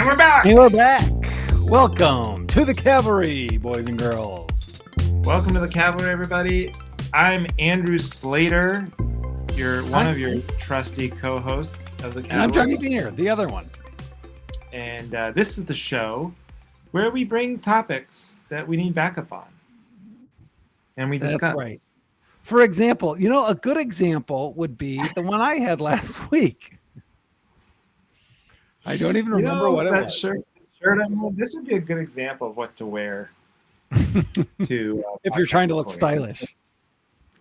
And we're back. And we're back. Welcome to the Cavalry, boys and girls. Welcome to the Cavalry, everybody. I'm Andrew Sleighter, one of your trusty co-hosts of the Cavalry. And I'm Johnny Beaner, the other one. And this is the show where we bring topics that we need backup on. And we discuss. That's right. For example, a good example would be the one I had last week. I don't even remember what it was. Shirt, this would be a good example of what to wear to if you're trying to look stylish.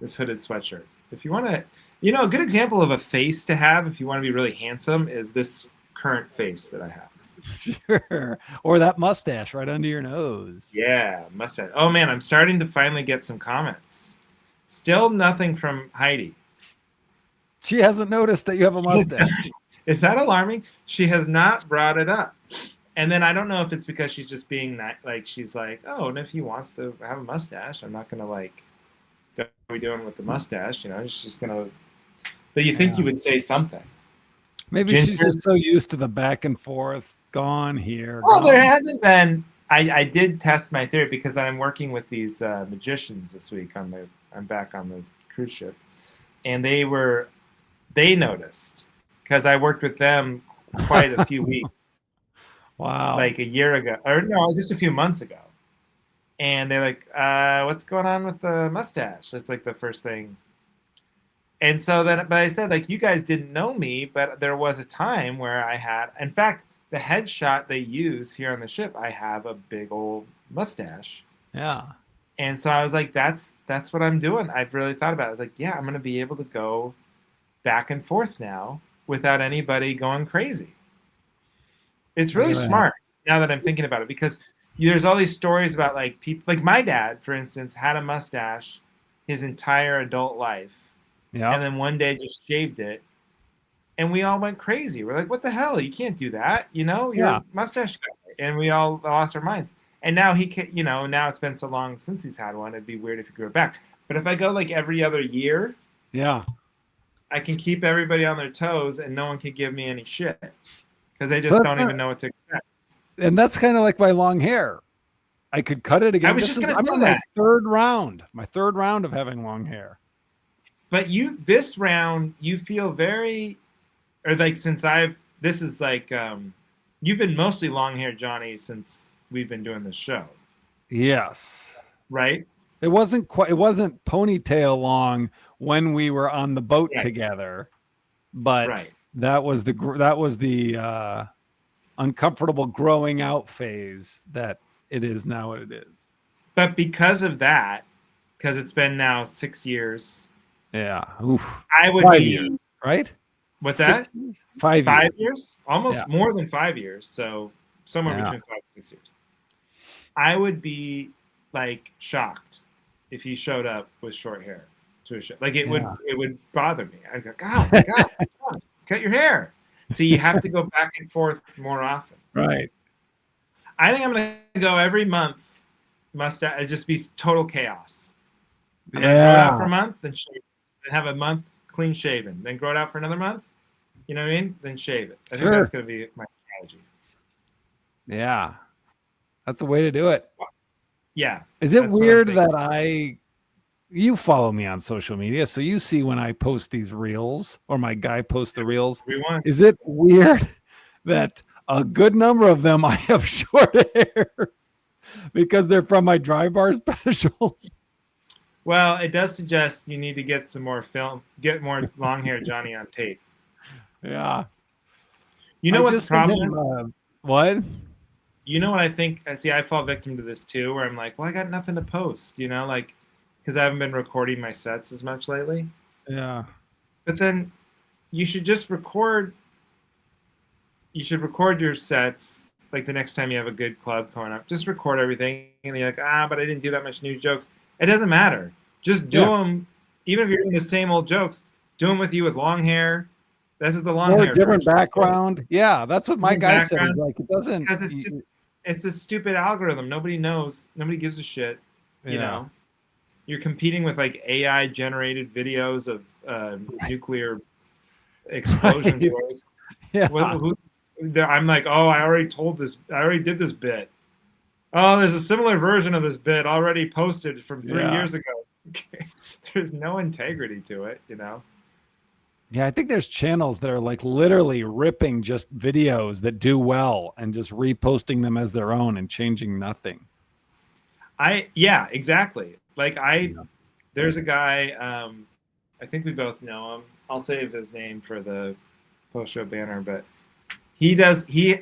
This hooded sweatshirt. If you want to, a good example of a face to have if you want to be really handsome is this current face that I have. Sure. Or that mustache right under your nose. Yeah, mustache. Oh man, I'm starting to finally get some comments. Still nothing from Heidi. She hasn't noticed that you have a mustache. Is that alarming? She has not brought it up. And then I don't know if it's because she's just being she's like, oh, and if he wants to have a mustache, I'm not going to go, what are we doing with the mustache? She's just going to. But you think you would say something. Maybe she's just so used to the back and forth, gone here. Well, there hasn't been. I did test my theory because I'm working with these magicians this week. I'm back on the cruise ship. And they noticed. Because I worked with them quite a few weeks. Wow. Like a year ago. Or no, just a few months ago. And they're like, what's going on with the mustache? That's like the first thing. And so but I said, you guys didn't know me, but there was a time where I had, in fact, the headshot they use here on the ship, I have a big old mustache. Yeah. And so I was like, that's what I'm doing. I've really thought about it. I was like, yeah, I'm going to be able to go back and forth now without anybody going crazy. It's really smart now that I'm thinking about it because there's all these stories about people, like my dad, for instance, had a mustache his entire adult life. Yeah. And then one day just shaved it. And we all went crazy. We're like, what the hell? You can't do that. You're a mustache guy. And we all lost our minds. And now he can, now it's been so long since he's had one. It'd be weird if he grew it back. But if I go every other year. Yeah. I can keep everybody on their toes and no one can give me any shit because they just don't even know what to expect. And that's kind of like my long hair. I could cut it again. I was just going to say that. My third round of having long hair. But this round, you feel very, or you've been mostly long hair, Johnny, since we've been doing this show. Yes. Right? It wasn't ponytail long when we were on the boat together, but that was the uncomfortable growing out phase that it is now what it is. But because of that, because it's been now 6 years. Yeah. Oof. I would 5 years, right? What's that? 5 years? Almost more than 5 years. So somewhere between 5 and 6 years. I would be shocked if he showed up with short hair to a show. It would bother me. I'd go, oh my God, cut your hair. So you have to go back and forth more often. Right. I think I'm going to go every month. Mustache. It'd just be total chaos. I'm going to grow it out for a month, then shave it. Then have a month clean shaven. Then grow it out for another month. You know what I mean? Then shave it. I think that's going to be my strategy. Yeah. That's the way to do it. Yeah. Is it weird that you follow me on social media, so you see when I post these reels or my guy posts the reels? Is it weird that a good number of them I have short hair because they're from my dry bar special? Well, it does suggest you need to get some more film, get more long hair Johnny on tape. Yeah. You know what the problem is? What? You know what I think? See, I fall victim to this too, where I'm like, well, I got nothing to post, because I haven't been recording my sets as much lately. Yeah. But then you should just record. You should record your sets the next time you have a good club coming up. Just record everything, and you're like, but I didn't do that much new jokes. It doesn't matter. Just do them, even if you're doing the same old jokes. Do them with you with long hair. This is the long hair. Different background. Yeah, that's what my guy said. It doesn't because it's a stupid algorithm. Nobody knows. Nobody gives a shit. You know, you're competing with AI generated videos of nuclear explosions. Right. Yeah. I'm like, oh, I already did this bit. Oh, there's a similar version of this bit already posted from 3 years ago. There's no integrity to it, you know? Yeah, I think there's channels that are like literally ripping just videos that do well and just reposting them as their own and changing nothing. Yeah, exactly. Like Yeah. there's a guy, I think we both know him. I'll save his name for the post show banner, but he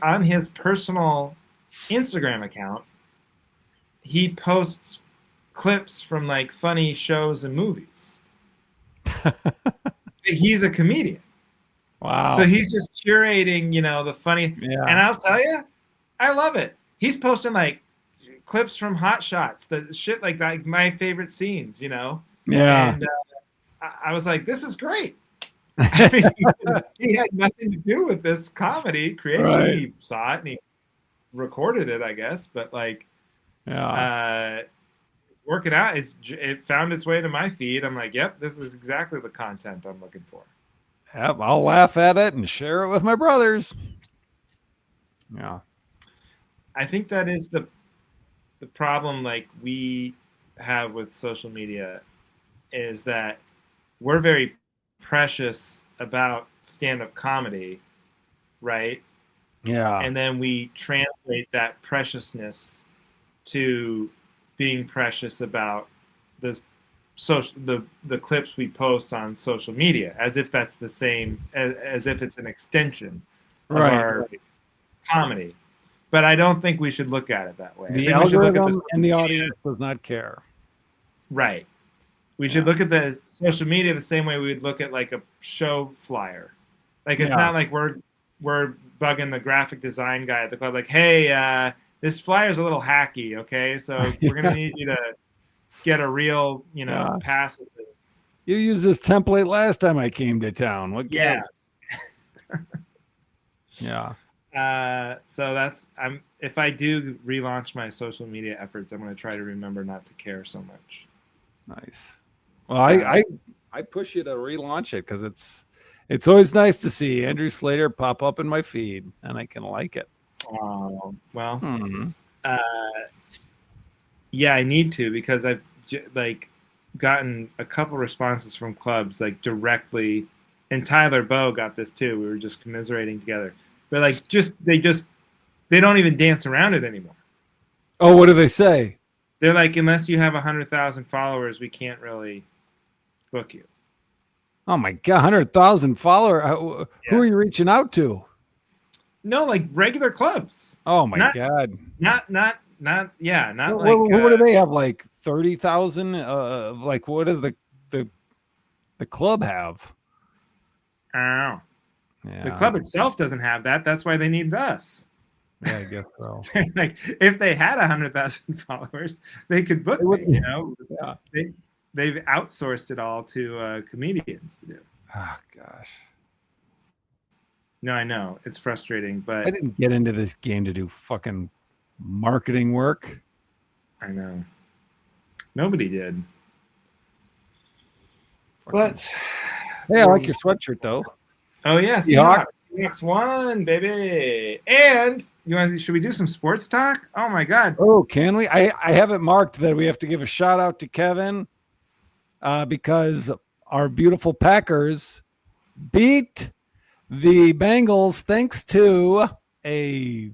on his personal Instagram account, he posts clips from like funny shows and movies. He's a comedian. Wow. So he's just curating, the funny. Yeah. And I'll tell you, I love it. He's posting like clips from Hot Shots, the shit like that, my favorite scenes, Yeah. And I was like, this is great. I mean, he had nothing to do with this comedy creation. Right. He saw it and he recorded it, I guess. But like, it's working out. It found its way to my feed. I'm like, yep, this is exactly the content I'm looking for. Yep, I'll laugh at it and share it with my brothers. Yeah. I think that is the problem like we have with social media is that we're very precious about stand-up comedy, right? Yeah. And then we translate that preciousness to being precious about the clips we post on social media, as if that's the same, as if it's an extension of our comedy. But I don't think we should look at it that way. The algorithm and the audience does not care. Right. We should look at the social media the same way we would look at like a show flyer. Like it's not like we're bugging the graphic design guy at the club. Like, hey, this flyer's a little hacky. Okay, so we're gonna need you to get a real, pass at this. You used this template last time I came to town. What? Yeah. Yeah. So if I do relaunch my social media efforts, I'm going to try to remember not to care so much. Nice. Well, I push you to relaunch it because it's always nice to see Andrew Sleighter pop up in my feed, and I can like it. Oh, well, yeah, I need to because I've like gotten a couple responses from clubs like directly, and Tyler Bowe got this too. We were just commiserating together. But like, they don't even dance around it anymore. Oh, what do they say? They're like, unless you have 100,000 followers, we can't really book you. Oh my God, 100,000 followers. Who are you reaching out to? No, like regular clubs. Oh my God. Not like. What do they have? Like 30,000? Like what does the club have? I don't know. Yeah. The club itself doesn't have that. That's why they need us. Yeah, I guess so. Like if they had 100,000 followers, they could book me. Yeah. They've outsourced it all to comedians to do. Oh gosh. No, I know it's frustrating, but I didn't get into this game to do fucking marketing work. I know. Nobody did. But hey, I like your sweatshirt though. Oh yeah, Seahawks won, baby. And should we do some sports talk? Oh my God. Oh, can we? I have it marked that we have to give a shout out to Kevin because our beautiful Packers beat the Bengals thanks to a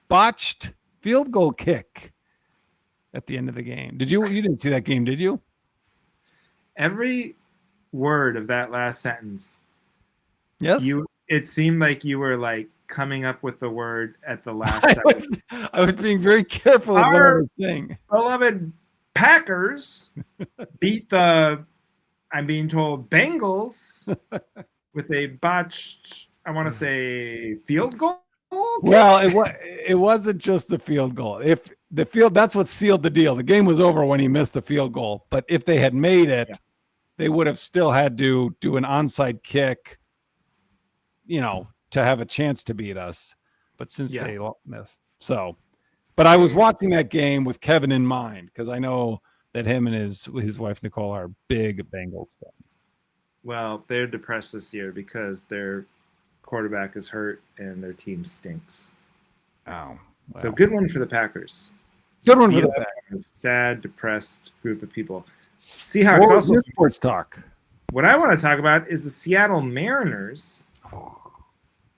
botched field goal kick at the end of the game. You didn't see that game, did you? Every word of that last sentence. Yes. It seemed like you were like coming up with the word at the last second. I was being very careful with what I was saying. Beloved Packers beat the, I'm being told, Bengals with a botched, I want to say, field goal. Well, it wasn't just the field goal. If the field, that's what sealed the deal. The game was over when he missed the field goal. But if they had made it, they would have still had to do an onside kick, to have a chance to beat us. But since they missed, but I was watching that game with Kevin in mind because I know that him and his wife Nicole are big Bengals fans. Well, they're depressed this year because their quarterback is hurt and their team stinks. Oh, wow. So good one for the Packers. Good one for the Packers. A sad, depressed group of people. Seahawks also. Your sports talk. What I want to talk about is the Seattle Mariners.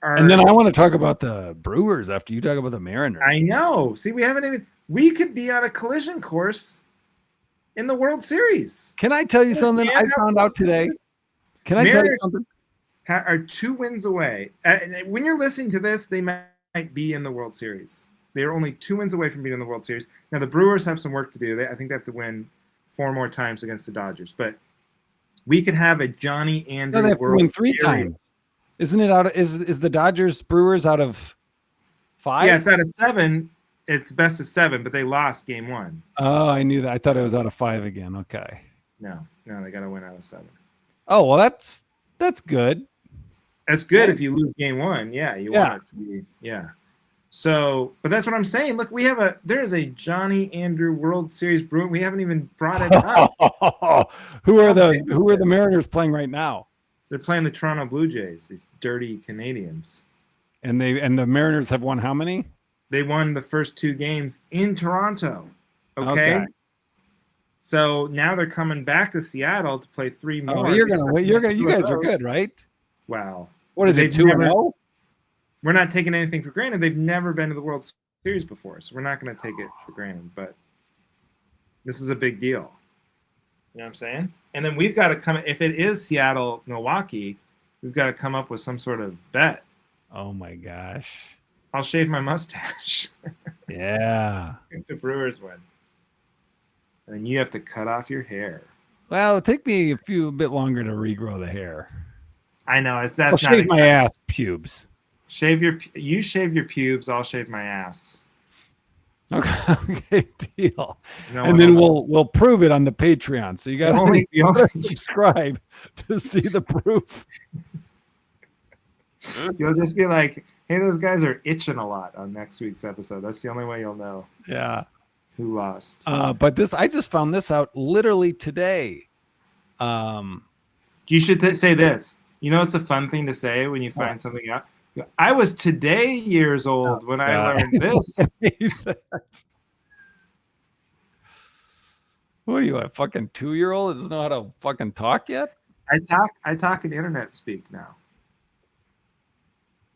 And then I want to talk about the Brewers after you talk about the Mariners. I know. See, we could be on a collision course in the World Series. Can I tell you something I found out today? Can I tell you something? Are 2 wins away. When you're listening to this, they might be in the World Series. They're only 2 wins away from being in the World Series. Now, the Brewers have some work to do. I think they have to win 4 more times against the Dodgers. But we could have a Johnny Andrew they have World to win 3 Series. times. Isn't it out of is the Dodgers Brewers out of 5? Yeah, it's out of 7. It's best of 7, but they lost game 1. Oh, I knew that. I thought it was out of 5 again. Okay. No, they got to win out of 7. Oh, well, that's good. That's good if you lose game 1. Yeah, you want it to be. Yeah. So, but that's what I'm saying. Look, there is a Johnny Andrew World Series Bruin. We haven't even brought it up. Who are the Mariners playing right now? They're playing the Toronto Blue Jays, these dirty Canadians. And the Mariners have won how many? They won the first 2 games in Toronto. Okay. So now they're coming back to Seattle to play 3 more. Oh, you guys are good, right? Wow. What is it, 2-0? We're not taking anything for granted. They've never been to the World Series before, so we're not going to take it for granted. But this is a big deal. You know what I'm saying? And then we've got to come. If it is Seattle, Milwaukee, we've got to come up with some sort of bet. Oh my gosh! I'll shave my mustache. Yeah. If the Brewers win, and then you have to cut off your hair. Well, it'll take me a bit longer to regrow the hair. I know. I'll shave my ass pubes. You shave your pubes. I'll shave my ass. Okay, deal. And then we'll prove it on the Patreon. So you got to subscribe to see the proof. You'll just be like, "Hey, those guys are itching a lot" on next week's episode. That's the only way you'll know. Yeah, who lost. But I just found this out literally today. You should say this. You know, it's a fun thing to say when you find something out. I was today years old when I learned this. What are you, a fucking 2-year-old that doesn't know how to fucking talk yet? I talk in internet speak now.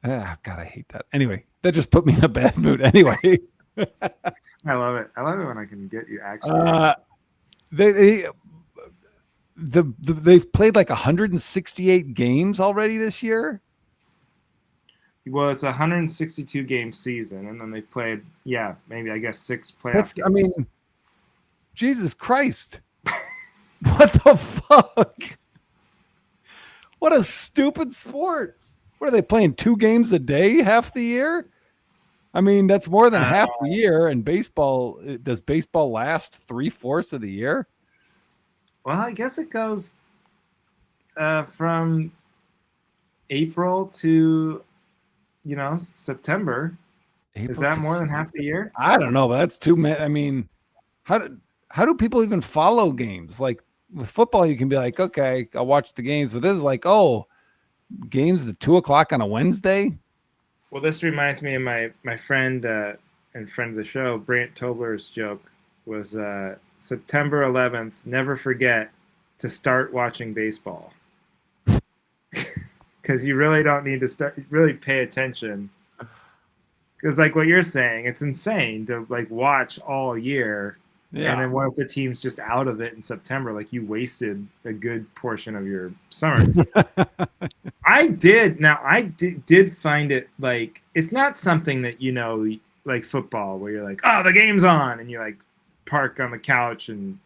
Ah, God, I hate that. Anyway, that just put me in a bad mood. Anyway. I love it. I love it when I can get you actually. They've played like 168 games already this year. Well, it's a 162 game season, and then they've played, maybe I guess 6 playoff games. I mean, Jesus Christ. What the fuck? What a stupid sport. What are they playing, 2 games a day half the year? I mean, that's more than half the year. And baseball, does baseball last 3/4 of the year? Well, I guess it goes from April to September. Is that more than half the year? I don't know, but that's too many. I mean, how do people even follow games? Like with football, you can be like, okay, I'll watch the games, but this is like, games at 2:00 on a Wednesday. Well, this reminds me of my friend and friend of the show, Brant Tobler's joke was September 11th. Never forget to start watching baseball. Because you really don't need to really pay attention. Because like what you're saying, it's insane to like watch all year. Yeah. And then what if the team's just out of it in September? Like you wasted a good portion of your summer. I did find it like, it's not something that, like football where you're like, oh, the game's on. And you like park on the couch and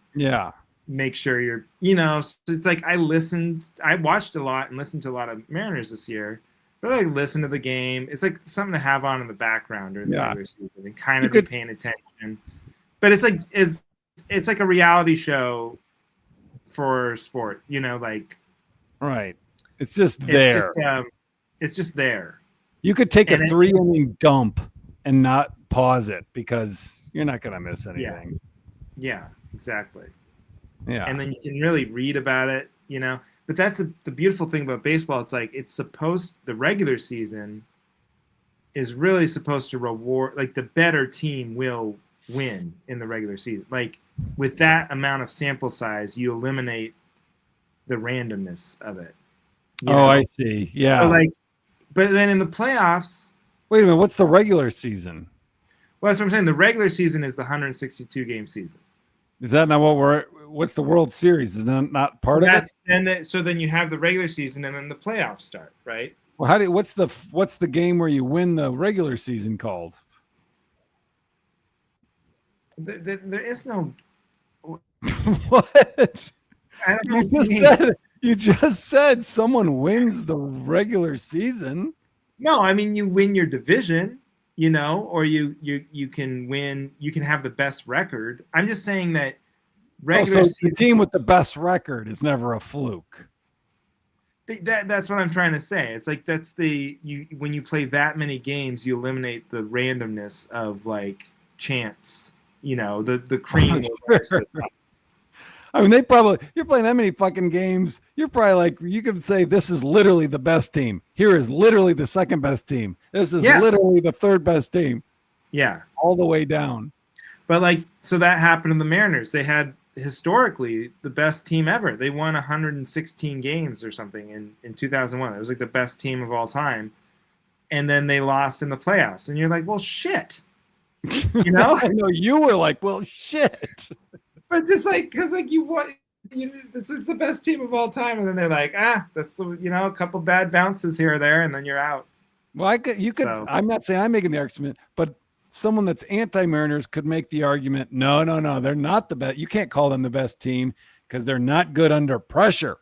make sure you're, so it's like I watched a lot and listened to a lot of Mariners this year, but I listened to the game. It's like something to have on in the background during the regular season and kind of be paying attention. But it's like a reality show for sport, like. Right. It's just there. It's just there. You could take a 3-inning dump and not pause it because you're not going to miss anything. Yeah, exactly. Yeah. And then you can really read about it, but that's the beautiful thing about baseball. It's like the regular season is really supposed to reward, like the better team will win in the regular season. Like with that amount of sample size, you eliminate the randomness of it. I see. Yeah. So like, but then in the playoffs, wait a minute, what's the regular season? Well, that's what I'm saying. The regular season is the 162 game season. Is that not what's the World Series? Is that not part of it? So then you have the regular season and then the playoffs start, right? Well, what's the game where you win the regular season called? There is no. What? I don't know. You just said someone wins the regular season. No, I mean you win your division, or you can win. You can have the best record. I'm just saying that regular season, the team with the best record is never a fluke. That's what I'm trying to say. It's like when you play that many games, you eliminate the randomness of like chance. The cream. Sure. I mean, you're playing that many fucking games. You're probably like, you could say this is literally the best team. Here is literally the second best team. This is literally the third best team. Yeah. All the way down. But so that happened to the Mariners. They had historically the best team ever. They won 116 games or something in 2001. It was like the best team of all time. And then they lost in the playoffs. And you're like, well, shit. I know you were like, well, shit. But just because you want, this is the best team of all time, and then they're like, that's a couple bad bounces here or there, and then you're out. Well, I'm not saying I'm making the argument, but someone that's anti-Mariners could make the argument, no, they're not the best. You can't call them the best team because they're not good under pressure.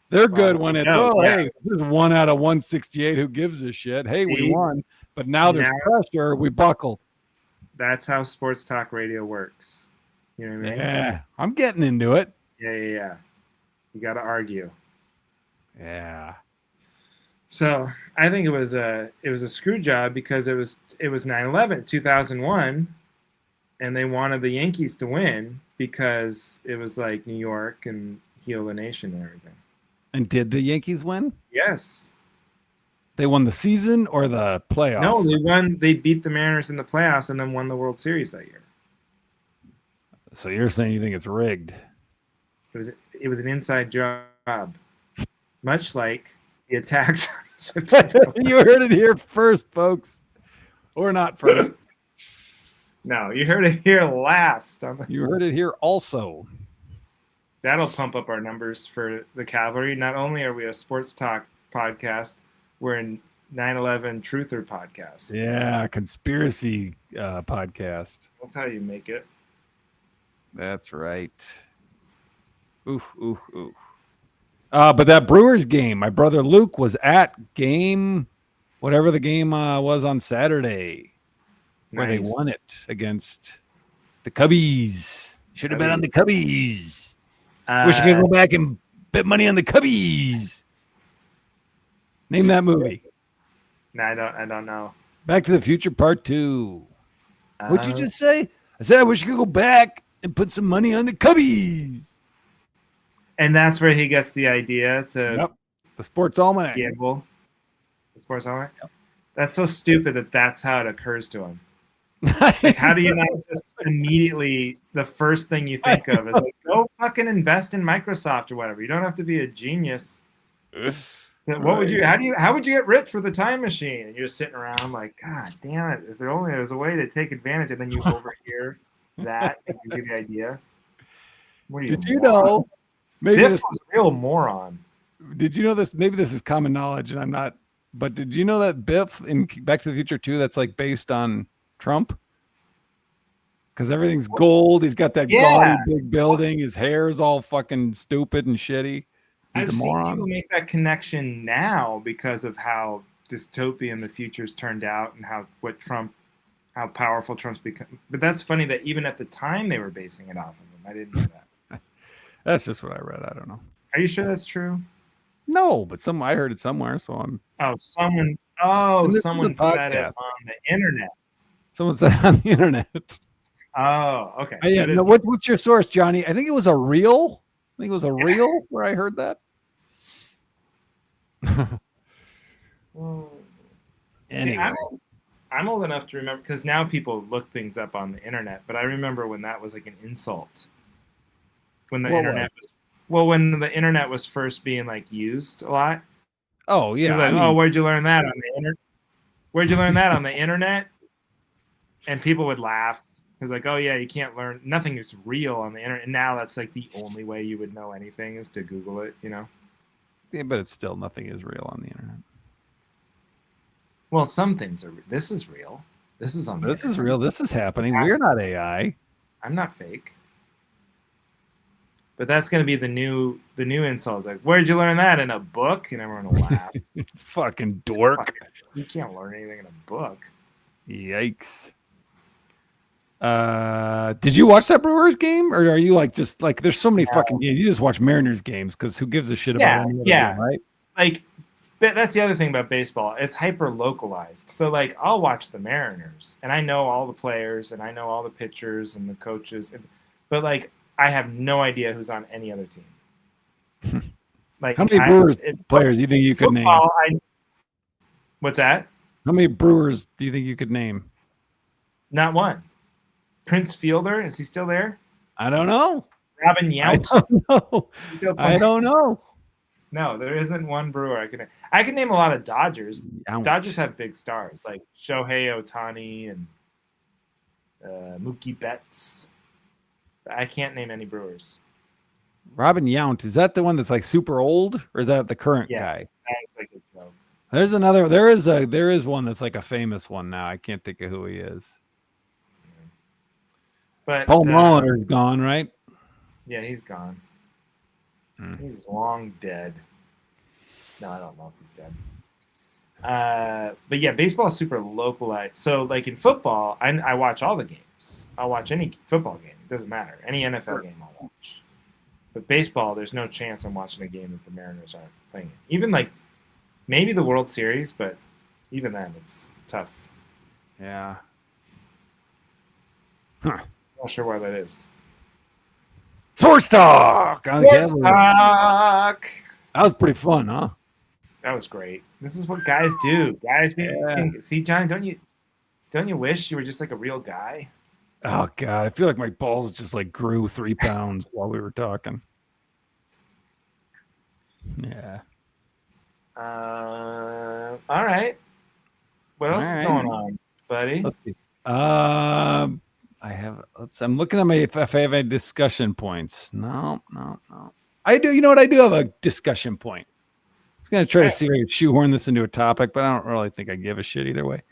They're good when it's hey, this is 1 out of 168. Who gives a shit? Hey, we won, but now there's pressure. We buckled. That's how sports talk radio works. You know what I mean? Yeah, I'm getting into it. Yeah. You got to argue. Yeah. So I think it was a screw job because it was 9/11, 2001, and they wanted the Yankees to win because it was like New York and heal the nation and everything. And did the Yankees win? Yes. They won the season or the playoffs? No, they won. They beat the Mariners in the playoffs and then won the World Series that year. So you're saying you think it's rigged? It was an inside job, much like the attacks. You heard it here first, folks, or not first. No, you heard it here last. You heard it here also. That'll pump up our numbers for the Cavalry. Not only are we a sports talk podcast, we're a 9/11 truther podcast. Yeah, conspiracy podcast. That's how you make it. That's right. Ooh. But that Brewers game, my brother Luke was at whatever the game was on Saturday, where they won it against the Cubbies. Should have bet on the Cubbies. Wish I could go back and bet money on the Cubbies. Name that movie. No, I don't know. Back to the Future Part 2. What'd you just say? I said I wish I could go back and put some money on the Cubbies. And that's where he gets the idea to the Sports Almanac. Gamble. The Sports Almanac? Yep. That's so stupid that's how it occurs to him. Like, how do you not just immediately, the first thing you think of is like, go fucking invest in Microsoft or whatever. You don't have to be a genius. What would you, how would you get rich with a time machine? And you're sitting around like, God damn it. If there only was a way to take advantage, and then you overhear that and gives you the idea. Did you know? Maybe Biff was a real moron. Did you know this? Maybe this is common knowledge, and I'm not. But did you know that Biff in Back to the Future 2, that's like based on Trump? Because everything's gold. He's got that gaudy big building. His hair is all fucking stupid and shitty. I've seen people make that connection now because of how dystopian the future's turned out and how powerful Trump's become. But that's funny that even at the time they were basing it off of him. I didn't know that. That's just what I read. I don't know. Are you sure that's true? No, but I heard it somewhere, so I'm. Someone said it on the internet. Someone said it on the internet. Oh, okay. Yeah. What's your source, Johnny? I think it was a reel. Where I heard that. Well, see, Anyway, I'm old enough to remember because now people look things up on the internet. But I remember when that was like an insult. When the what was? internet was, well, when the internet was first being like used a lot, Oh yeah, people were I like, "Oh, mean, where'd you learn that on the internet? Where'd you learn that on the internet?" And people would laugh. It's like, "Oh yeah, you can't learn nothing is real on the internet." And now that's like the only way you would know anything is to Google it. yeah, but it's still nothing is real on the internet. Well, some things are. This is real. This is on the This is internet. real. This is This is happening. We're happening. not AI. I'm not fake. But that's going to be the new insult. It's like, where'd you learn that in a book? And everyone will laugh. Fucking dork. You can't learn anything in a book. Yikes. Did you watch that Brewers game, or are you like just like there's so many fucking games? You just watch Mariners games because who gives a shit about any other game, right? Like that's the other thing about baseball. It's hyper localized. So like I'll watch the Mariners and I know all the players and I know all the pitchers and the coaches, but like I have no idea who's on any other team. How Like many Brewers players do you think you could name? What's that? How many Brewers do you think you could name? Not one. Prince Fielder, is he still there? I don't know. Robin I Yount? don't know. Still I don't know. No, there isn't one Brewer I can name. I can name a lot of Dodgers. Ouch. Dodgers have big stars like Shohei Ohtani and Mookie Betts. I can't name any Brewers. Robin Yount, is that the one that's like super old, or is that the current guy? That's like a joke. There's another. There is one that's like a famous one now. I can't think of who he is. But Paul Molitor's gone, right? Yeah, he's gone. He's long dead. No, I don't know if he's dead. But yeah, baseball is super localized. So like in football, I watch all the games. I'll watch any football game. It doesn't matter. Any NFL game I'll watch. But baseball, there's no chance I'm watching a game that the Mariners aren't playing in. Even like maybe the World Series, but even then it's tough. Yeah. Huh. Not sure why that is. Sports talk. Sports talk. That was pretty fun, huh? That was great. This is what guys do. Guys, see, Johnny, don't you wish you were just like a real guy? Oh God, I feel like my balls just like grew 3 pounds while we were talking. Yeah. All right. What else is going on, buddy? Let's see. I'm looking at if I have any discussion points. No. I do. You know what? I do have a discussion point. I was going to try to see if I could shoehorn this into a topic, but I don't really think I give a shit either way.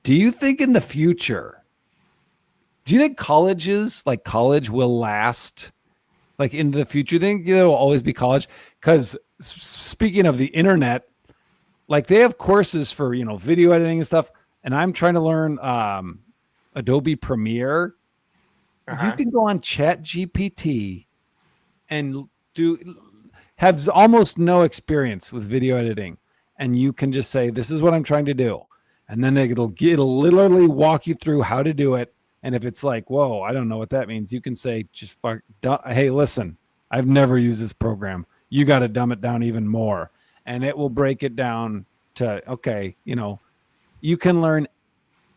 Do you think in the future, do you think college will last like into the future? Do you think there will always be college? Because speaking of the internet, like they have courses for, video editing and stuff. And I'm trying to learn Adobe Premiere. You can go on Chat GPT and have almost no experience with video editing. And you can just say, this is what I'm trying to do. And then it'll literally walk you through how to do it. And if it's like, whoa, I don't know what that means, you can say, hey, listen, I've never used this program. You got to dumb it down even more. And it will break it down to, okay, you can learn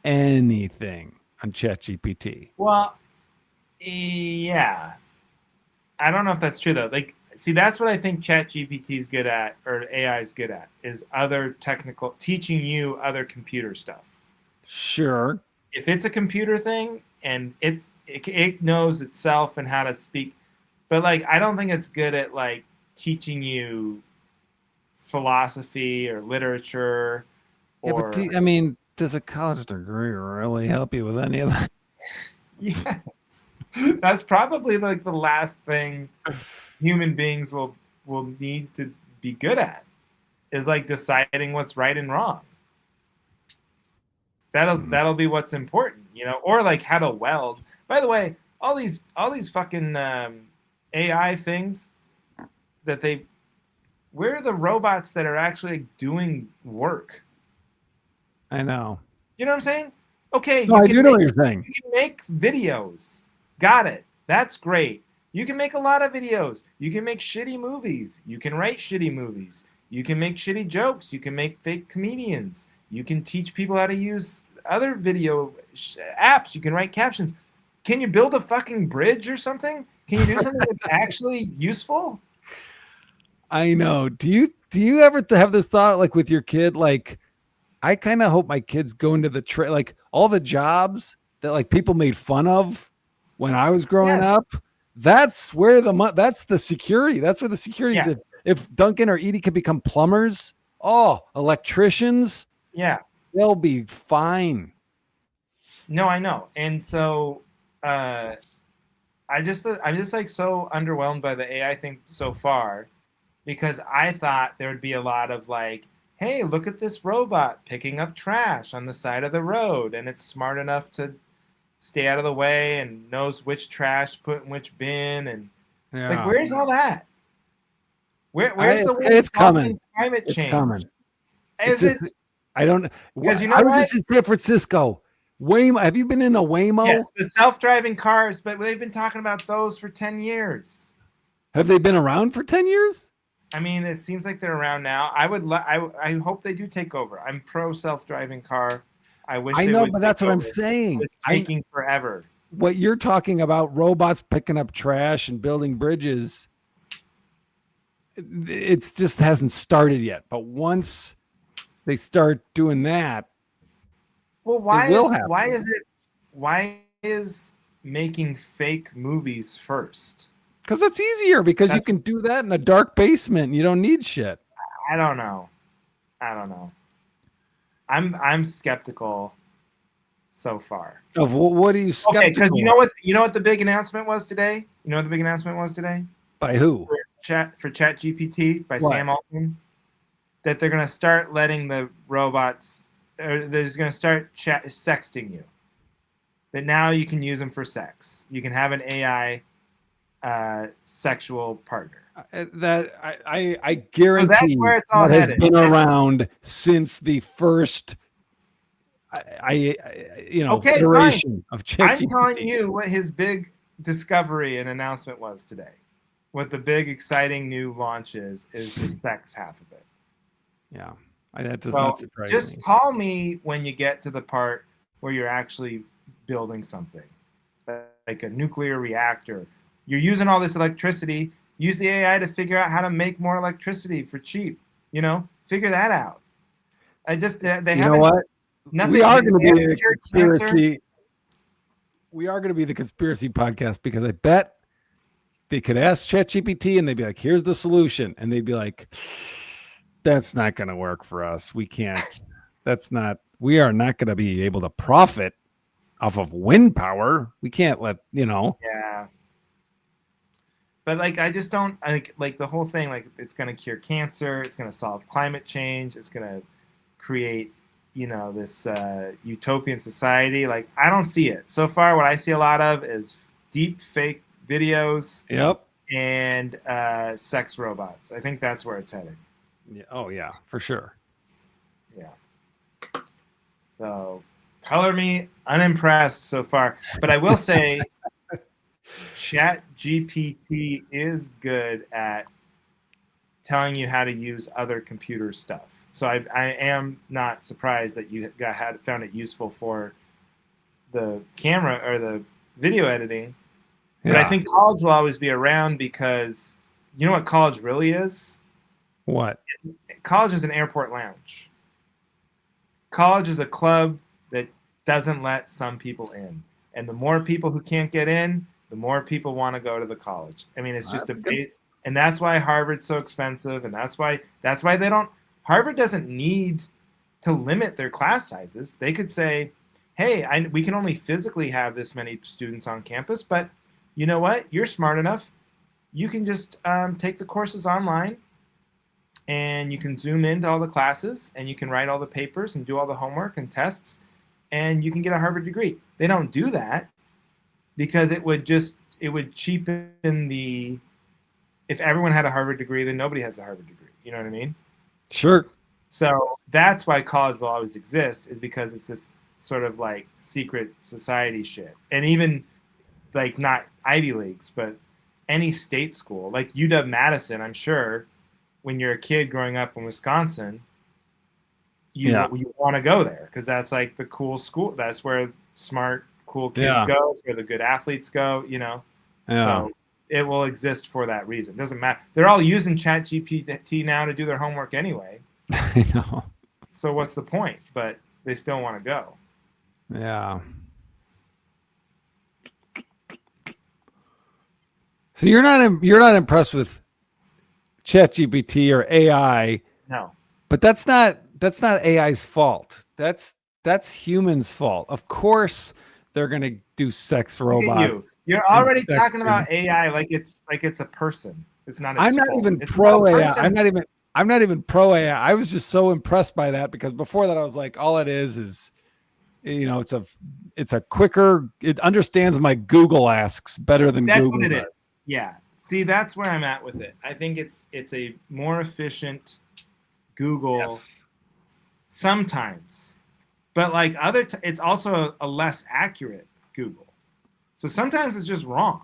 anything on ChatGPT. Well, yeah. I don't know if that's true though. Like, see, that's what I think ChatGPT is good at, or AI is good at, is teaching you other computer stuff. Sure. If it's a computer thing and it knows itself and how to speak, but like I don't think it's good at like teaching you philosophy or literature. But does a college degree really help you with any of that? Yes. That's probably like the last thing human beings will need to be good at, is like deciding what's right and wrong. That'll be what's important, or like how to weld. By the way, all these fucking AI things where are the robots that are actually doing work? I know. You know what I'm saying? Okay. No, I do know what you're saying. You can make videos. Got it. That's great. You can make a lot of videos. You can make shitty movies. You can write shitty movies. You can make shitty jokes. You can make fake comedians. You can teach people how to use other video apps. You can write captions. Can you build a fucking bridge or something? Can you do something that's actually useful? I know. Do you ever have this thought, like with your kid? Like, I kind of hope my kids go into the like all the jobs that like people made fun of when I was growing up. That's where that's the security. That's where the security is. Yes. If Duncan or Edie can become plumbers, electricians, they'll be fine. No, I know. And so I'm just like so underwhelmed by the AI thing so far, because I thought there would be a lot of like, hey, look at this robot picking up trash on the side of the road, and it's smart enough to stay out of the way and knows which trash to put in which bin, and like, where's all that? Where's the it's coming climate change? It's coming. Is it? I don't. Because you know I what? was just in San Francisco. Waymo. Have you been in a Waymo? Yes, the self-driving cars, but they've been talking about those for 10 years. Have they been around for 10 years? I mean, it seems like they're around now. I hope they do take over. I'm pro self-driving car. I wish I know, but that's what I'm saying. It's taking forever. What you're talking about, robots picking up trash and building bridges, it's just hasn't started yet. But once they start doing that, well, why is making fake movies first? Because that's easier. Because you can do that in a dark basement. You don't need shit. I don't know. I'm skeptical so far. Of what are you skeptical? Okay, because you know what the big announcement was today? You know what the big announcement was today? By who? For ChatGPT by Sam Altman. That they're going to start letting the robots, or they're going to start sexting you. That now you can use them for sex. You can have an AI sexual partner. That I guarantee. So that's where it's all headed. Has been around since the first, iteration of ChatGPT. I'm telling you what his big discovery and announcement was today. What the big exciting new launch is the sex half of it. Yeah, that does not surprise me. Just call me when you get to the part where you're actually building something, like a nuclear reactor. You're using all this electricity. Use the AI to figure out how to make more electricity for cheap. Figure that out. They haven't. You know what? We are going to be a conspiracy. We are going to be the conspiracy podcast, because I bet they could ask ChatGPT and they'd be like, "Here's the solution," and they'd be like, "That's not going to work for us. We can't. We are not going to be able to profit off of wind power. We can't let." Yeah. But I just don't like the whole thing. Like, it's going to cure cancer. It's going to solve climate change. It's going to create, this utopian society. Like, I don't see it so far. What I see a lot of is deep fake videos. Yep. And sex robots. I think that's where it's headed. Yeah. Oh yeah, for sure. Yeah. So, color me unimpressed so far, but I will say, ChatGPT is good at telling you how to use other computer stuff. So I am not surprised that you found it useful for the camera or the video editing. Yeah. But I think college will always be around, because you know what college really is? What? College is an airport lounge. College is a club that doesn't let some people in. And the more people who can't get in, the more people want to go to the college. I mean, it's just and that's why Harvard's so expensive, and that's why they don't. Harvard doesn't need to limit their class sizes. They could say, "Hey, we can only physically have this many students on campus, but you know what? You're smart enough. You can just take the courses online, and you can zoom into all the classes, and you can write all the papers and do all the homework and tests, and you can get a Harvard degree." They don't do that because it would cheapen the. If everyone had a Harvard degree, then nobody has a Harvard degree. You know what I mean? Sure. So that's why college will always exist, is because it's this sort of secret society shit, and even not Ivy Leagues, but any state school, like UW-Madison. I'm sure when you're a kid growing up in Wisconsin, you want to go there because that's like the cool school. That's where smart, cool kids go. It's where the good athletes go. So it will exist for that reason. It doesn't matter. They're all using ChatGPT now to do their homework anyway. I know. So what's the point? But they still want to go. Yeah. So you're not impressed with ChatGPT or AI. No. But that's not AI's fault. That's humans' fault. Of course they're going to do sex robots. You're already talking about AI like it's a person. It's not its I'm not fault. even It's pro not AI. I'm not even pro AI. I was just so impressed by that because before that I was like, all it is it's a quicker, it understands my Google asks better than that's Google what it does. is. Yeah. See, that's where I'm at with it. I think it's a more efficient Google sometimes, but like it's also a less accurate Google. So sometimes it's just wrong.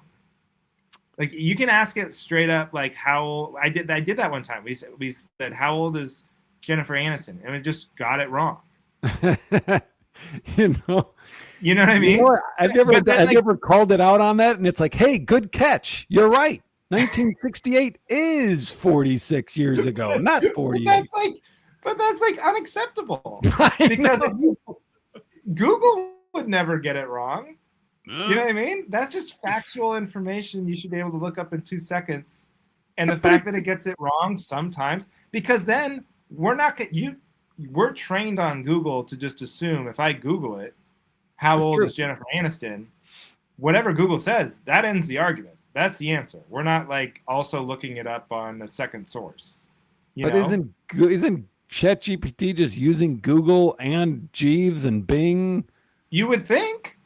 Like you can ask it straight up, like how I did that one time. We said how old is Jennifer Aniston, and it just got it wrong. You know what I mean? I've never called it out on that, and it's like, hey, good catch. You're right. 1968 is 46 years ago, not 48. But that's like unacceptable because Google would never get it wrong. You know what I mean? That's just factual information you should be able to look up in 2 seconds. And the fact that it gets it wrong sometimes, because then we're trained on Google to just assume if I Google it, how old is Jennifer Aniston? Whatever Google says, that ends the argument. That's the answer. We're not like also looking it up on a second source. Isn't ChatGPT just using Google and Jeeves and Bing? You would think.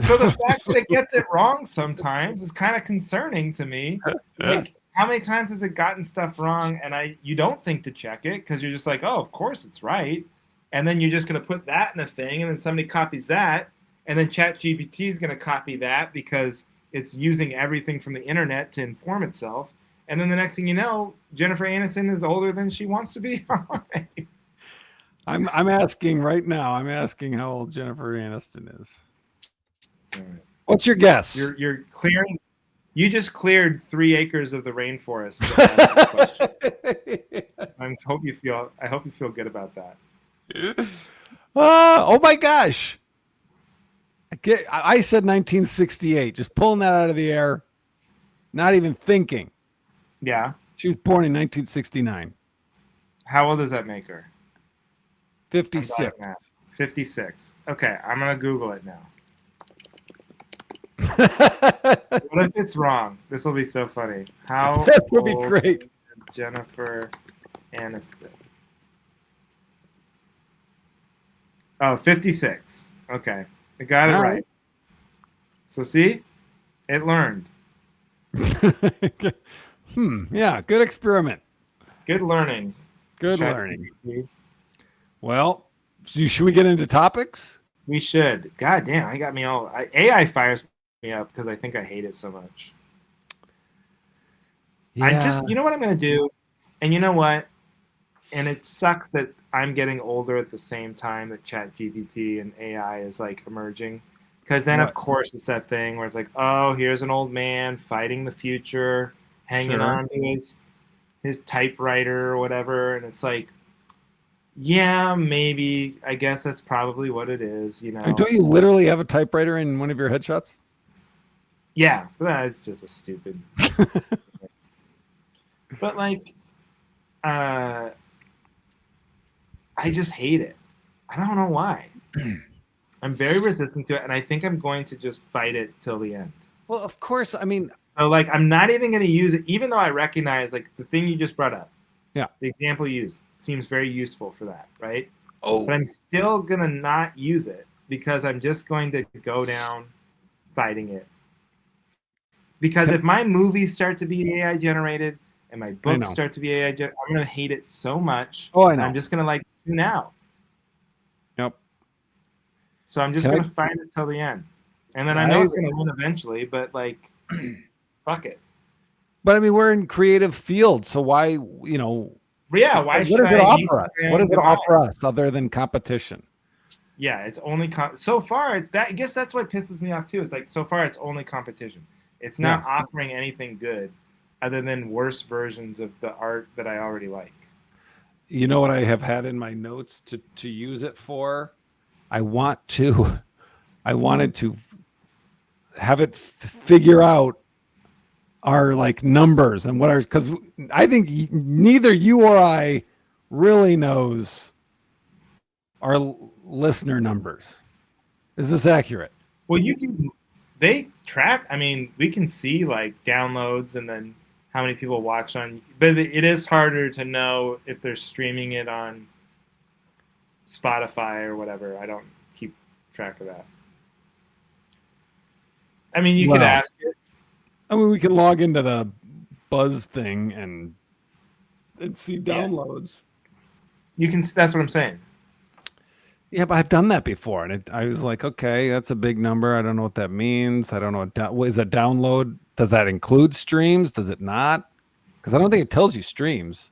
So the fact that it gets it wrong sometimes is kind of concerning to me. Like, how many times has it gotten stuff wrong and you don't think to check it because you're just like, oh, of course it's right. And then you're just going to put that in a thing, and then somebody copies that, and then ChatGPT is going to copy that because it's using everything from the internet to inform itself. And then the next thing you know, Jennifer Aniston is older than she wants to be. I'm asking right now. I'm asking how old Jennifer Aniston is. What's your guess? You're clearing. You just cleared 3 acres of the rainforest. To ask this question. I hope you feel good about that. Oh my gosh! I said 1968. Just pulling that out of the air. Not even thinking. Yeah. She was born in 1969. How old does that make her? 56. 56. Okay, I'm gonna Google it now. What if it's wrong? This will be so funny. How that would be great. Jennifer Aniston. Oh, 56. Okay. I got it right. So see? It learned. Yeah, good experiment. Good learning. Good learning. Well, should we get into topics? We should. God damn, I got me all. AI fires me up because I think I hate it so much. Yeah. You know what I'm going to do? And you know what? And it sucks that I'm getting older at the same time that ChatGPT and AI is like emerging. Because then, of course, it's that thing where it's like, oh, here's an old man fighting the future, hanging on to his typewriter or whatever. And it's like, yeah, maybe. I guess that's probably what it is, you know. Don't you literally have a typewriter in one of your headshots? Yeah, it's just a stupid. But like, I just hate it. I don't know why. I'm very resistant to it, and I think I'm going to just fight it till the end. Well, of course. I mean, so like, I'm not even going to use it, even though I recognize like the thing you just brought up. Yeah. The example you used seems very useful for that, right? Oh. But I'm still going to not use it because I'm just going to go down fighting it. Because if my movies start to be AI generated and my books start to be AI generated, I'm going to hate it so much. Oh, I know. I'm just going to like tune out. Yep. So I'm just going to fight it till the end. And then I know it's going to win eventually, but like, fuck it. But I mean, we're in creative fields, so why, Yeah, why what should does it I offer us? What does it divide? offer us other than competition? Yeah, it's only so far. I guess that's what pisses me off too. It's like so far it's only competition. It's not offering anything good, other than worse versions of the art that I already like. You know what I have had in my notes to use it for? I wanted to have it figure out our like numbers and what are, because I think neither you or I really knows our listener numbers. Is this accurate? Well, you can. They track. I mean, we can see like downloads and then how many people watch on. But it is harder to know if they're streaming it on Spotify or whatever. I don't keep track of that. I mean, you could ask it. I mean, we can log into the Buzz thing and see downloads. You can. That's what I'm saying. Yeah, but I've done that before, and I was like, okay, that's a big number. I don't know what that means. I don't know what is a download. Does that include streams? Does it not? Because I don't think it tells you streams.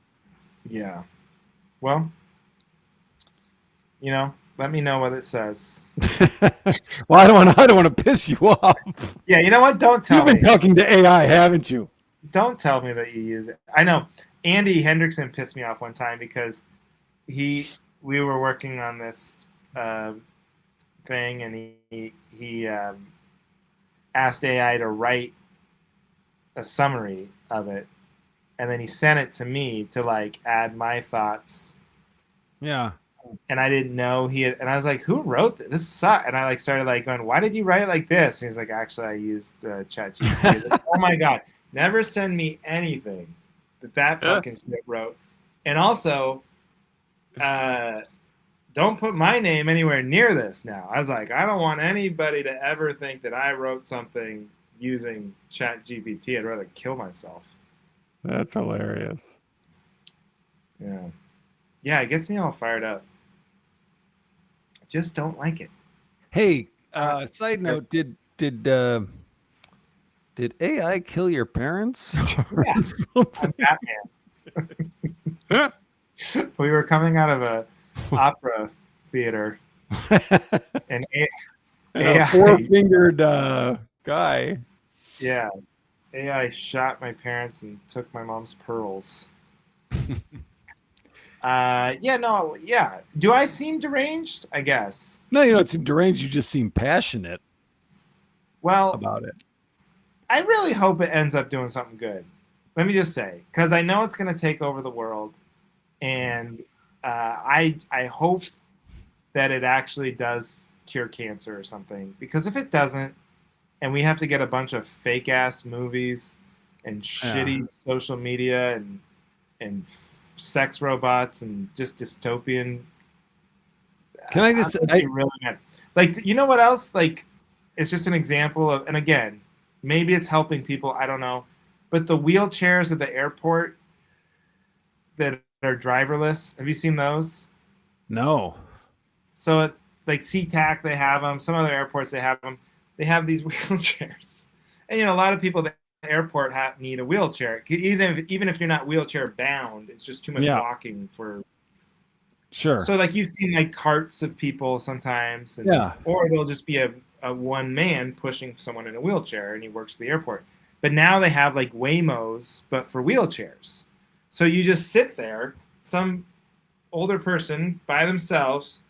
Yeah. Well, let me know what it says. Well, I don't want to piss you off. Yeah, you know what? Don't tell me. You've been talking to AI, haven't you? Don't tell me that you use it. I know. Andy Hendrickson pissed me off one time because we were working on this thing, and he asked AI to write a summary of it, and then he sent it to me to like add my thoughts. Yeah. And I didn't know he had, and I was like, "Who wrote this? This sucks." And I like started like going, "Why did you write it like this?" And he's like, "Actually, I used ChatGPT." He's like, "Oh my god, never send me anything that fucking shit wrote." And also, don't put my name anywhere near this now. I was like, I don't want anybody to ever think that I wrote something using ChatGPT. I'd rather kill myself. That's hilarious. Yeah. Yeah, it gets me all fired up. I just don't like it. Hey, side note, did AI kill your parents? Yeah. Batman. We were coming out of a opera theater, and a four-fingered guy. Yeah, AI shot my parents and took my mom's pearls. Yeah. Do I seem deranged? I guess. No, you don't seem deranged. You just seem passionate. About it. I really hope it ends up doing something good. Let me just say, because I know it's going to take over the world, and I hope that it actually does cure cancer or something. Because if it doesn't, and we have to get a bunch of fake ass movies and shitty social media and sex robots and just dystopian. Can I just really like, you know what else? Like, it's just an example of, and again, maybe it's helping people. I don't know, but the wheelchairs at the airport that are driverless. Have you seen those? No. So at like SeaTac, they have them. Some other airports, they have them. They have these wheelchairs, and a lot of people at the airport need a wheelchair. Even if you're not wheelchair bound, it's just too much walking for. Sure. So like you've seen like carts of people sometimes, or they'll just be a one man pushing someone in a wheelchair, and he works at the airport. But now they have like Waymos, but for wheelchairs. So you just sit there, some older person by themselves,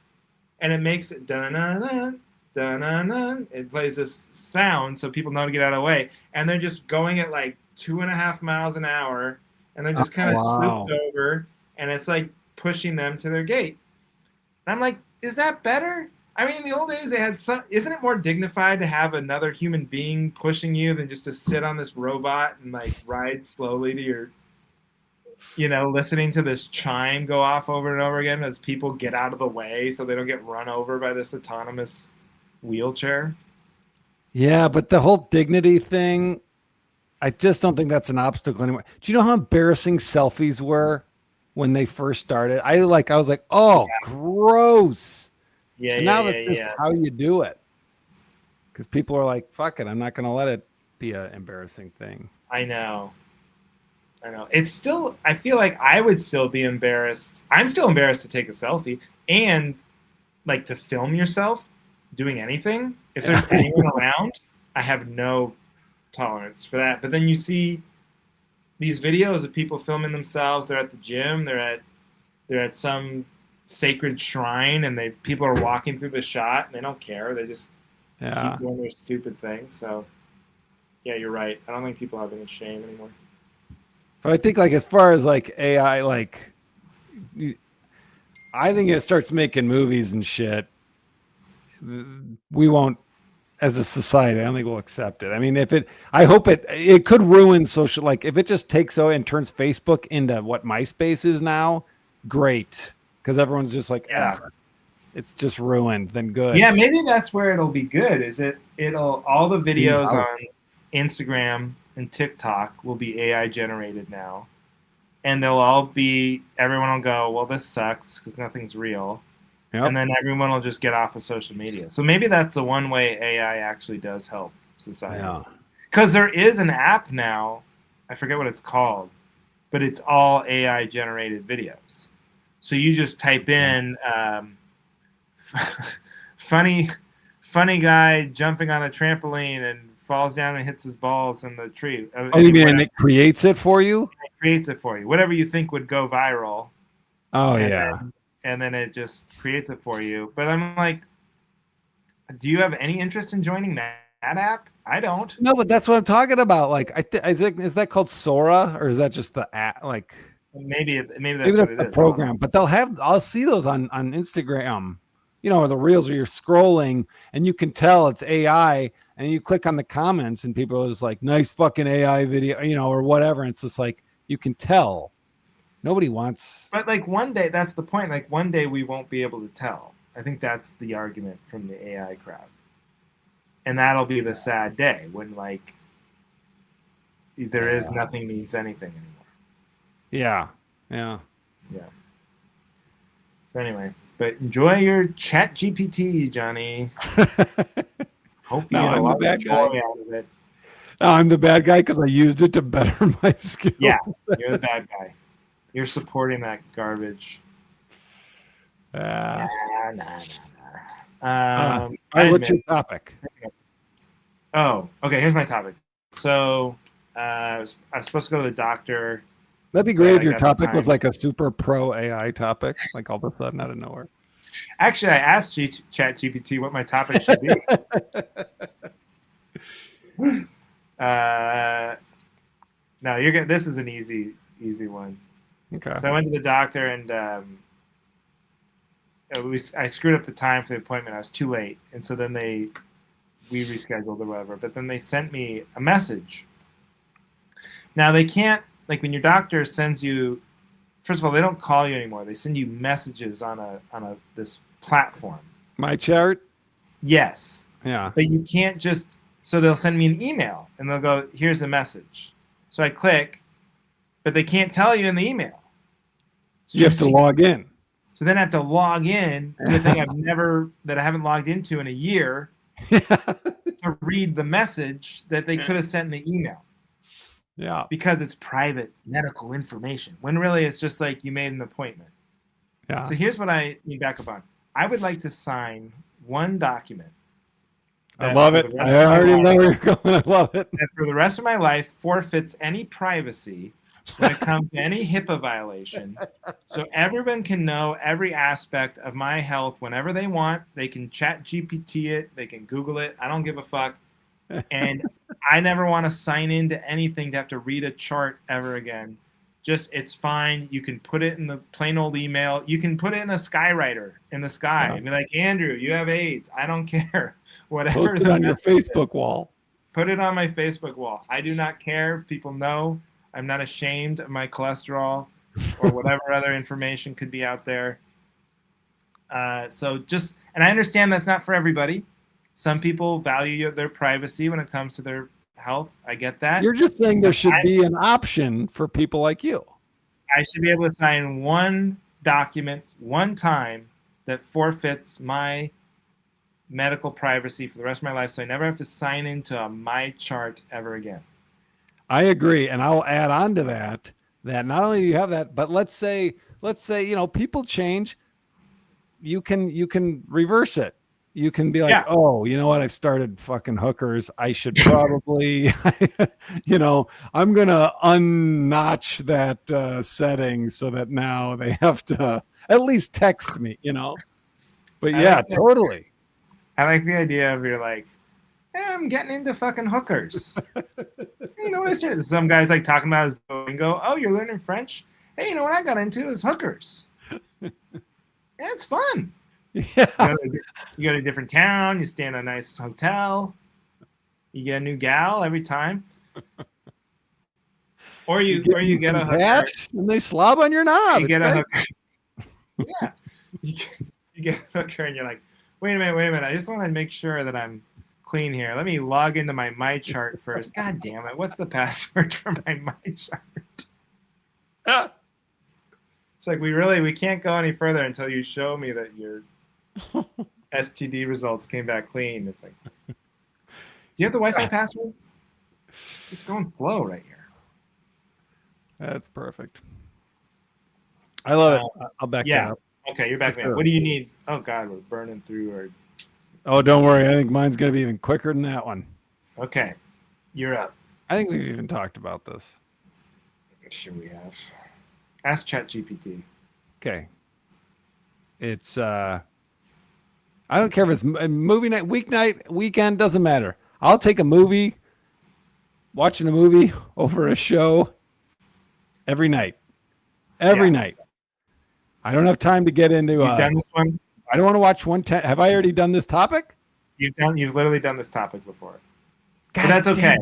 and it makes it dun-dun-dun, dun-dun-dun. It plays this sound so people know to get out of the way. And they're just going at like 2.5 miles an hour, and they're just kind of swooped over, and it's like pushing them to their gate. And I'm like, is that better? I mean, in the old days, they had some. Isn't it more dignified to have another human being pushing you than just to sit on this robot and like ride slowly to your, listening to this chime go off over and over again as people get out of the way so they don't get run over by this autonomous wheelchair? Yeah, but the whole dignity thing, I just don't think that's an obstacle anymore. Do you know how embarrassing selfies were when they first started? I was like, oh, gross. Yeah, and now that's just how you do it. Because people are like, fuck it, I'm not going to let it be an embarrassing thing. I know. I know. It's still, I feel like I would still be embarrassed. I'm still embarrassed to take a selfie and like to film yourself doing anything. If there's anyone around, I have no tolerance for that. But then you see these videos of people filming themselves. They're at the gym. They're at some sacred shrine, and people are walking through the shot, and they don't care. They just keep doing their stupid thing. So, yeah, you're right. I don't think people have any shame anymore. But I think, like, as far as like AI, like, I think it starts making movies and shit. We won't, as a society, I don't think we'll accept it. I mean, I hope it could ruin social. Like, if it just takes over and turns Facebook into what MySpace is now, great, because everyone's just like, it's just ruined. Then good. Yeah, maybe that's where it'll be good. It'll all the videos on Instagram and TikTok will be AI generated now, and they'll all be. Everyone will go, well, this sucks because nothing's real. Yep. And then everyone will just get off of social media. So maybe that's the one way AI actually does help society. Because there is an app now, I forget what it's called, but it's all AI generated videos. So you just type in funny guy jumping on a trampoline and falls down and hits his balls in the tree. Oh, you mean it creates it for you? It creates it for you. Whatever you think would go viral. Oh, yeah. And then it just creates it for you. But I'm like, do you have any interest in joining that app? I don't. No, but that's what I'm talking about. Like, is that called Sora, or is that just the app? Like, maybe that's what it the is. program. But I'll see those on Instagram. You know, or the reels where you're scrolling and you can tell it's AI, and you click on the comments and people are just like, nice fucking AI video, you know, or whatever. And it's just like, you can tell. Nobody wants. But like one day, that's the point. Like one day we won't be able to tell. I think that's the argument from the AI crowd. And that'll be the sad day when like there is nothing means anything anymore. Yeah. So anyway, but enjoy your Chat GPT, Johnny. Hope you get a lot of joy out of it. No, I'm the bad guy because I used it to better my skills. Yeah, you're the bad guy. You're supporting that garbage. Nah. What's your topic? Oh, okay. Here's my topic. So I was supposed to go to the doctor. That'd be great if your topic was like a super pro AI topic, like all of a sudden out of nowhere. Actually, I asked Chat GPT what my topic should be. No, you're good. This is an easy one. Okay. So I went to the doctor and I screwed up the time for the appointment. I was too late, and so then we rescheduled or whatever. But then they sent me a message. Now they can't, like when your doctor sends you. First of all, they don't call you anymore. They send you messages on this platform. My chart. Yes. Yeah. But you can't just. So they'll send me an email and they'll go, "Here's a message." So I click, but they can't tell you in the email. You have to log in. So then I have to log in to a thing that I haven't logged into in a year to read the message that they could have sent in the email. Yeah. Because it's private medical information. When really it's just like you made an appointment. Yeah. So here's what I need backup on. I would like to sign one document. I love it. I already know where you're going. I love it. That for the rest of my life forfeits any privacy when it comes to any HIPAA violation. So everyone can know every aspect of my health whenever they want. They can Chat GPT it. They can Google it. I don't give a fuck. And I never want to sign into anything to have to read a chart ever again. Just, it's fine. You can put it in the plain old email. You can put it in a skywriter in the sky and be like, Andrew, you have AIDS. I don't care. Whatever. Post it on your Facebook wall. Put it on my Facebook wall. I do not care. People know I'm not ashamed of my cholesterol or whatever other information could be out there. So just, and I understand that's not for everybody. Some people value their privacy when it comes to their health. I get that. You're just saying there should be an option for people like you. I should be able to sign one document one time that forfeits my medical privacy for the rest of my life, so I never have to sign into my chart ever again. I agree, and I'll add on to that not only do you have that, but let's say people change. You can reverse it. You can be like, Yeah. oh, you know what? I started fucking hookers. I should probably, I'm gonna unnotch that setting so that now they have to at least text me. But yeah, totally. I like the idea of you're like, I'm getting into fucking hookers. You know what I started? Some guy's like talking about his Duolingo. Oh, you're learning French? Hey, you know what I got into is hookers. It's fun. Yeah. You go to a different town. You stay in a nice hotel. You get a new gal every time. Or you get a hooker and they slob on your knob. You get a hooker. Yeah. You get a hooker and you're like, wait a minute. I just want to make sure that I'm clean here. Let me log into my MyChart first. God damn it. What's the password for my MyChart? It's like we can't go any further until you show me that your STD results came back clean. It's like, do you have the Wi-Fi password? It's just going slow right here. That's perfect. I love it. I'll back that up. Okay, you're back, man. Sure. What do you need? Oh God, we're burning through Oh, don't worry. I think mine's going to be even quicker than that one. Okay, you're up. I think we've even talked about this. Sure we have. Ask ChatGPT. Okay. It's, I don't care if it's movie night, weeknight, weekend, doesn't matter. I'll take a movie, watching a movie over a show every night. Every night. I don't have time to get into. You've done this one? I don't want to watch 110. Have I already done this topic? You've literally done this topic before. But that's okay.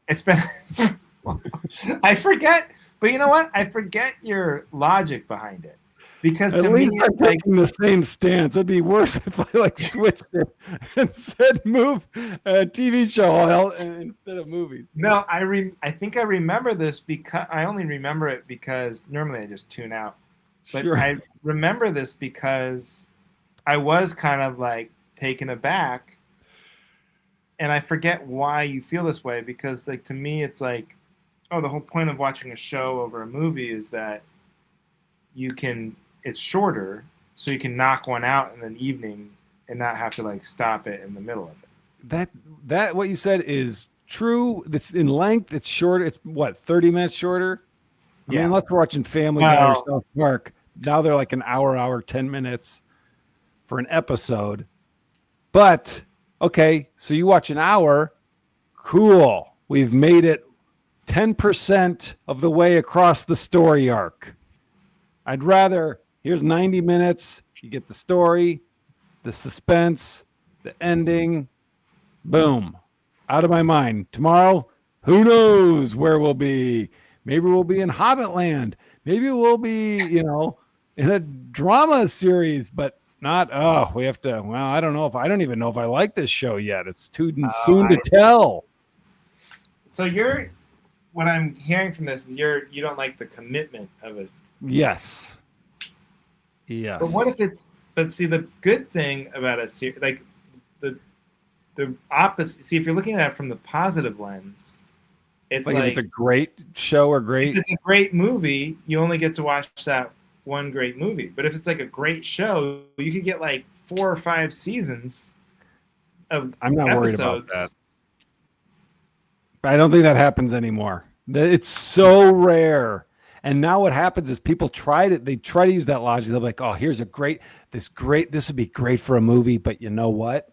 It's been. I forget, but you know what? I forget your logic behind it. Because at least I'm taking the same stance. It'd be worse if I switched it and said move a TV show instead of movies. No, I think I remember this because I only remember it because normally I just tune out. But sure. I remember this because I was kind of taken aback, and I forget why you feel this way because to me it's the whole point of watching a show over a movie is that it's shorter, so you can knock one out in an evening and not have to stop it in the middle of it. That what you said is true. It's in length. It's shorter. It's what 30 minutes shorter. I mean, unless we're watching Family Guy or South Park, now they're an hour, 10 minutes for an episode. But okay, so you watch an hour. Cool. We've made it 10% of the way across the story arc. I'd rather, here's 90 minutes. You get the story, the suspense, the ending. Boom. Out of my mind. Tomorrow, who knows where we'll be? Maybe we'll be in Hobbit Land. Maybe we'll be, in a drama series, but not, we have to, I don't even know if I like this show yet. It's too soon to tell. So what I'm hearing from this is you don't like the commitment of it. Yes. But what if but see, the good thing about a series, the opposite, see, if you're looking at it from the positive lens, it's if it's a great show or great. If it's a great movie, you only get to watch that one great movie. But if it's a great show, you could get 4 or 5 seasons of I'm not episodes. Worried about that. I don't think that happens anymore. It's so rare. And now what happens is people they try to use that logic. They'll be like, oh, here's this would be great for a movie. But you know what?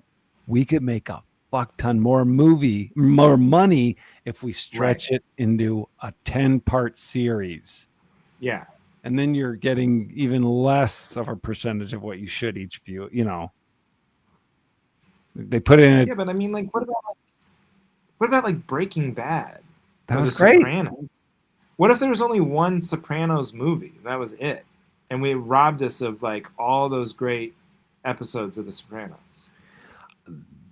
We could make a fuck ton more money if we stretch it into a 10-part series. Yeah. And then you're getting even less of a percentage of what you should each view, They put it in Yeah, but I mean, what about Breaking Bad? That was great. Sopranos? What if there was only one Sopranos movie? That was it. And we robbed us of all those great episodes of The Sopranos.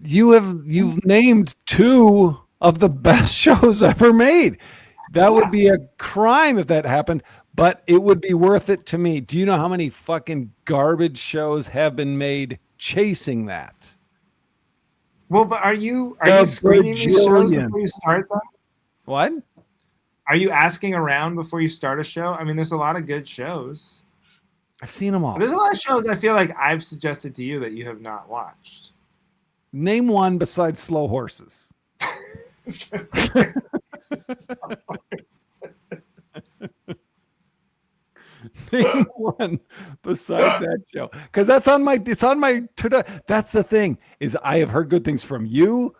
You've named 2 of the best shows ever made. That would be a crime if that happened, but it would be worth it to me. Do you know how many fucking garbage shows have been made chasing that? Well, but are you screening these shows before you start them? What? Are you asking around before you start a show? I mean, there's a lot of good shows. I've seen them all. There's a lot of shows I feel like I've suggested to you that you have not watched. Name one besides Slow Horses. Name one besides that show, because it's on my to. That's the thing, is I have heard good things from you,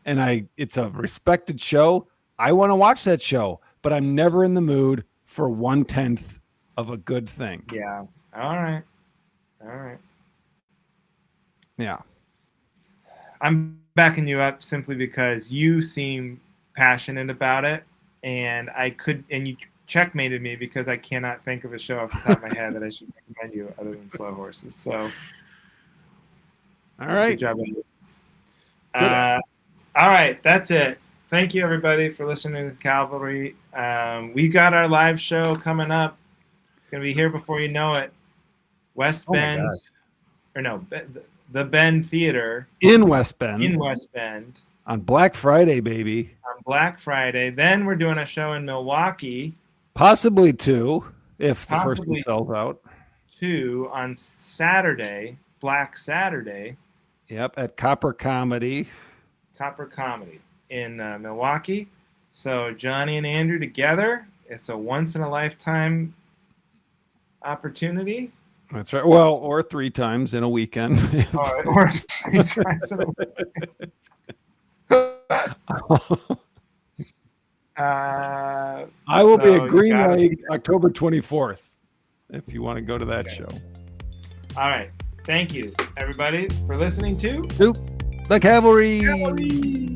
and it's a respected show. I want to watch that show, but I'm never in the mood for 1/10 of a good thing. Yeah. All right. Yeah. I'm backing you up simply because you seem passionate about it, and you checkmated me because I cannot think of a show off the top of my head that I should recommend you other than Slow Horses. So, all right. Good job. All right, that's it. Thank you, everybody, for listening to Cavalry. We got our live show coming up. It's going to be here before you know it. West Bend, the Bend Theater. In West Bend. On Black Friday, baby. On Black Friday. Then we're doing a show in Milwaukee. Possibly 2, if the first one sells out. 2 on Saturday, Black Saturday. Yep, at Copper Comedy in Milwaukee. So Johnny and Andrew together. It's a once-in-a-lifetime opportunity. That's right. Well, or 3 times in a weekend. or 3 times in a weekend. I will be at Green Lake October 24th if you want to go to that show. All right. Thank you, everybody, for listening to The Cavalry.